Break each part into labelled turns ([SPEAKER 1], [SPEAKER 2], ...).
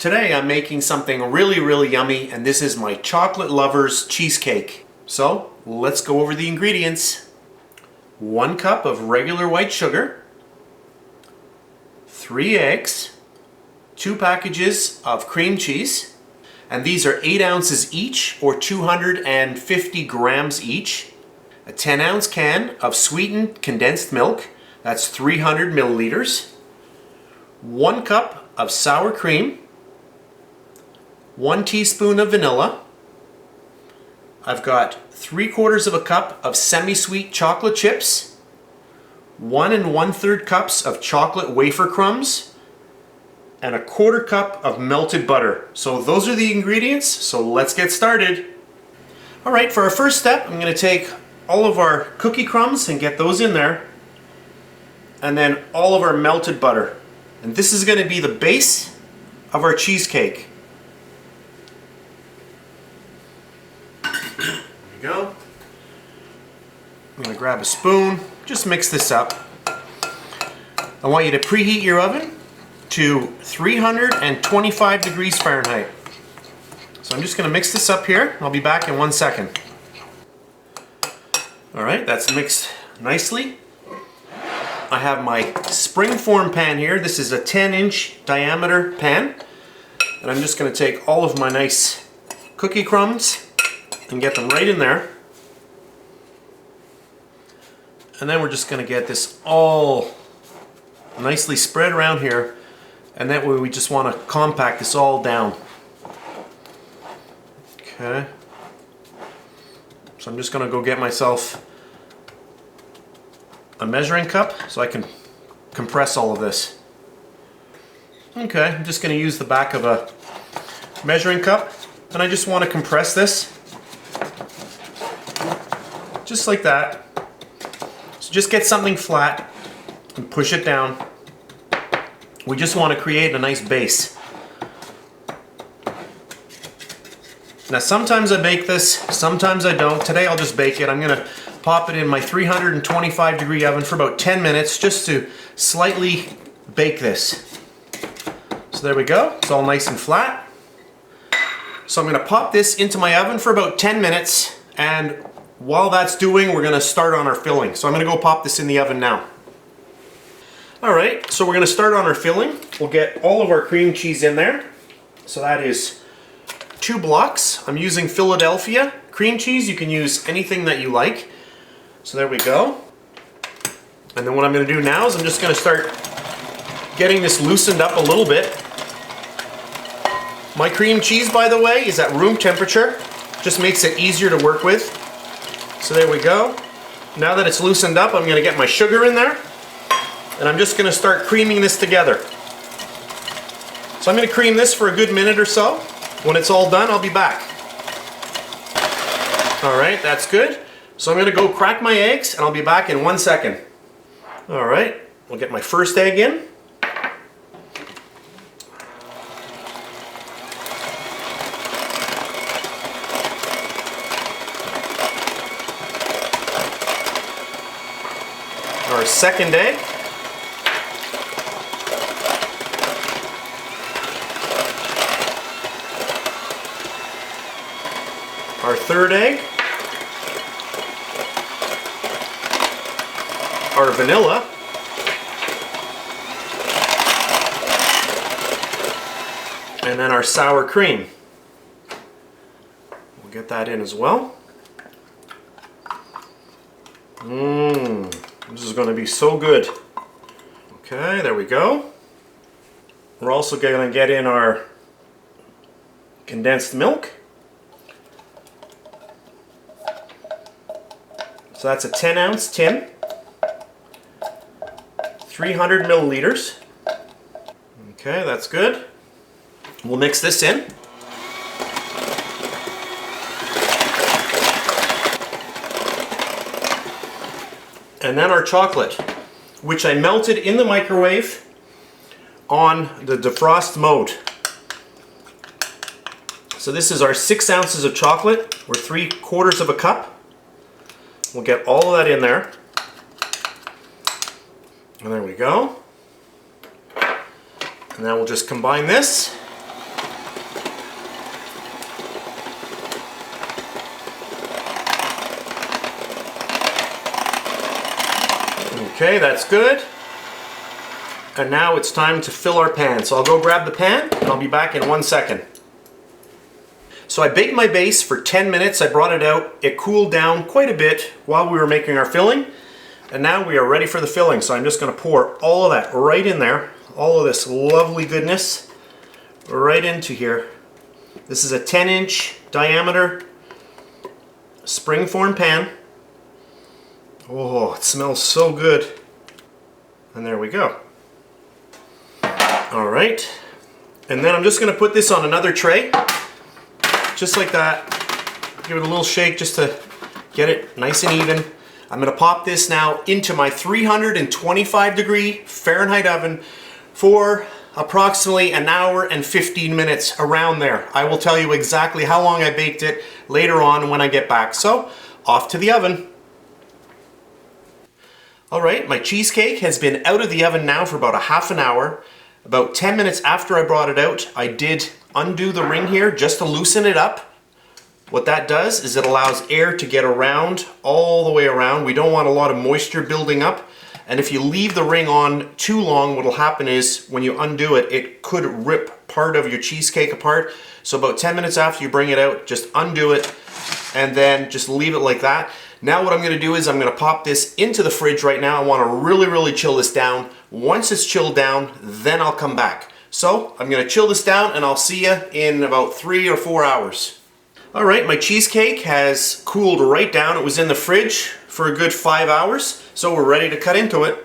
[SPEAKER 1] Today I'm making something really yummy, and this is my chocolate lovers cheesecake. So let's go over the ingredients. 1 cup of regular white sugar, 3 eggs, 2 packages of cream cheese, and these are 8 ounces each or 250 grams each. A 10-ounce can of sweetened condensed milk, that's 300 milliliters. 1 cup of sour cream, 1 teaspoon of vanilla. I've got 3/4 of a cup of semi-sweet chocolate chips, 1 1/3 cups of chocolate wafer crumbs, and 1/4 cup of melted butter. So those are the ingredients, so let's get started. Alright, for our first step, I'm going to take all of our cookie crumbs and get those in there, and then all of our melted butter. And this is going to be the base of our cheesecake. There we go. I'm going to grab a spoon, just mix this up. I want you to preheat your oven to 325 degrees Fahrenheit. So I'm just going to mix this up here. I'll be back in 1 second. Alright, that's mixed nicely. I have my springform pan here. This is a 10-inch diameter pan. And I'm just going to take all of my nice cookie crumbs and get them right in there. And then we're just going to get this all nicely spread around here. And that way we just want to compact this all down. Okay. So I'm just going to go get myself a measuring cup so I can compress all of this. Okay, I'm just going to use the back of a measuring cup, and I just want to compress this just like that. So just get something flat and push it down. We just want to create a nice base. Now sometimes I bake this, sometimes I don't. Today I'll just bake it. I'm going to pop it in my 325 degree oven for about 10 minutes just to slightly bake this. So there we go. It's all nice and flat. So I'm going to pop this into my oven for about 10 minutes, and while that's doing, we're going to start on our filling. So I'm going to go pop this in the oven now. Alright, so we're going to start on our filling. We'll get all of our cream cheese in there. So that is 2 blocks. I'm using Philadelphia cream cheese. You can use anything that you like. So there we go. And then what I'm going to do now is I'm just going to start getting this loosened up a little bit. My cream cheese, by the way, is at room temperature. Just makes it easier to work with. So there we go. Now that it's loosened up, I'm going to get my sugar in there. And I'm just going to start creaming this together. So I'm going to cream this for a good minute or so. When it's all done, I'll be back. Alright, that's good. So I'm going to go crack my eggs, and I'll be back in 1 second. Alright, we'll get my first egg in. Our second egg. Our third egg. Our vanilla. And then our sour cream. We'll get that in as well. This is going to be so good. Okay, there we go. We're also going to get in our condensed milk. So that's a 10-ounce tin, 300 milliliters. Okay, that's good. We'll mix this in. And then our chocolate, which I melted in the microwave on the defrost mode. So this is our 6 ounces of chocolate, or 3/4 of a cup. We'll get all of that in there. And there we go. And now we'll just combine this. Okay, that's good. And now it's time to fill our pan. So I'll go grab the pan and I'll be back in 1 second. So I baked my base for 10 minutes. I brought it out. It cooled down quite a bit while we were making our filling. And now we are ready for the filling. So I'm just going to pour all of that right in there. All of this lovely goodness right into here. This is a 10-inch diameter springform pan. Oh, it smells so good. And there we go. All right. And then I'm just going to put this on another tray. Just like that. Give it a little shake just to get it nice and even. I'm going to pop this now into my 325 degree Fahrenheit oven for approximately an hour and 15 minutes, around there. I will tell you exactly how long I baked it later on when I get back. So, off to the oven. Alright, my cheesecake has been out of the oven now for about a half an hour. About 10 minutes after I brought it out, I did undo the ring here just to loosen it up. What that does is it allows air to get around, all the way around. We don't want a lot of moisture building up. And if you leave the ring on too long, what will happen is when you undo it, it could rip part of your cheesecake apart. So about 10 minutes after you bring it out, just undo it and then just leave it like that. Now what I'm going to do is I'm going to pop this into the fridge right now. I want to really chill this down. Once it's chilled down, then I'll come back. So I'm going to chill this down and I'll see you in about 3 or 4 hours. Alright, my cheesecake has cooled right down. It was in the fridge for a good 5 hours, so we're ready to cut into it.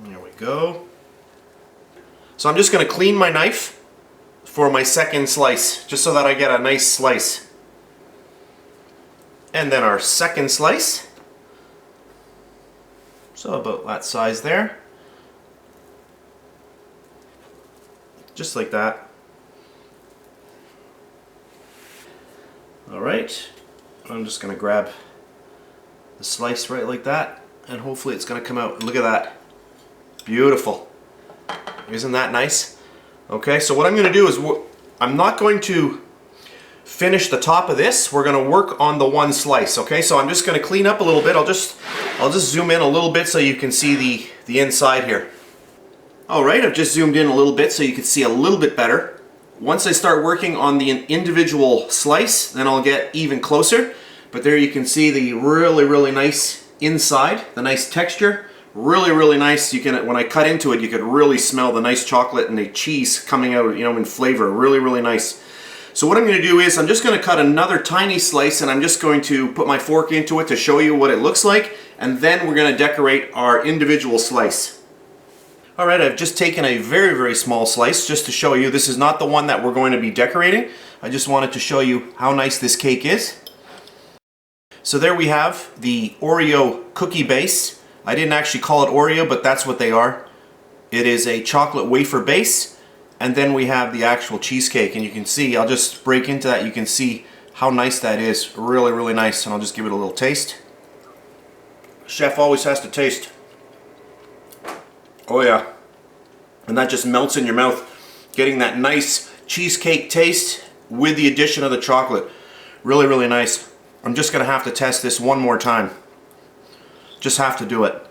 [SPEAKER 1] There we go. So I'm just going to clean my knife for my second slice, just so that I get a nice slice. And then our second slice. So about that size there. Just like that. Alright, I'm just going to grab the slice right like that, and hopefully it's going to come out. Look at that. Beautiful. Isn't that nice? Okay, so what I'm going to do is I'm not going to finish the top of this. We're going to work on the one slice. Okay, so I'm just going to clean up a little bit. I'll just zoom in a little bit so you can see the inside here. Alright, I've just zoomed in a little bit so you can see a little bit better. Once I start working on the individual slice, then I'll get even closer. But there you can see the really nice inside, the nice texture. Really nice. You can, when I cut into it, you could really smell the nice chocolate and the cheese coming out, you know, in flavor. Really nice. So what I'm going to do is I'm just going to cut another tiny slice, and I'm just going to put my fork into it to show you what it looks like, and then we're going to decorate our individual slice. Alright, I've just taken a very small slice just to show you. This is not the one that we're going to be decorating. I just wanted to show you how nice this cake is. So there we have the Oreo cookie base. I didn't actually call it Oreo, but that's what they are. It is a chocolate wafer base, and then we have the actual cheesecake, and you can see, I'll just break into that, you can see how nice that is. Really nice, and I'll just give it a little taste. Chef always has to taste. Oh yeah, and that just melts in your mouth, getting that nice cheesecake taste with the addition of the chocolate. Really nice. I'm just going to have to test this one more time. Just have to do it.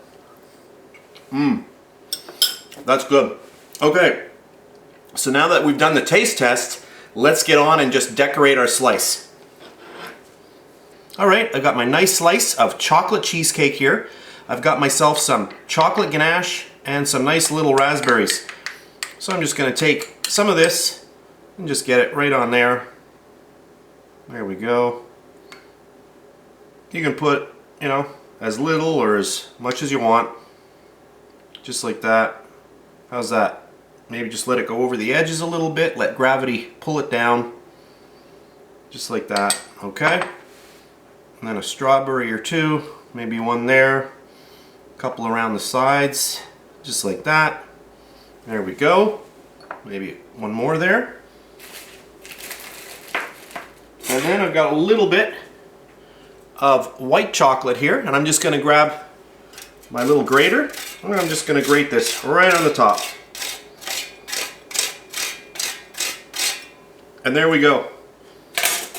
[SPEAKER 1] That's good. Okay, so now that we've done the taste test, let's get on and just decorate our slice. Alright, I've got my nice slice of chocolate cheesecake here. I've got myself some chocolate ganache and some nice little raspberries. So I'm just going to take some of this and just get it right on there. There we go. You can put, you know, as little or as much as you want. Just like that. How's that? Maybe just let it go over the edges a little bit. Let gravity pull it down. Just like that. Okay? And then a strawberry or two. Maybe one there. A couple around the sides. Just like that. There we go. Maybe one more there. And then I've got a little bit of white chocolate here, and I'm just going to grab my little grater, and I'm just going to grate this right on the top. And there we go.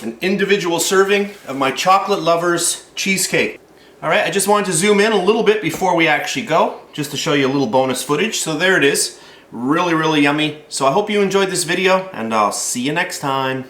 [SPEAKER 1] an individual serving of my chocolate lovers cheesecake. All right, I just wanted to zoom in a little bit before we actually go, just to show you a little bonus footage. So there it is. Really, really yummy. So I hope you enjoyed this video, and I'll see you next time.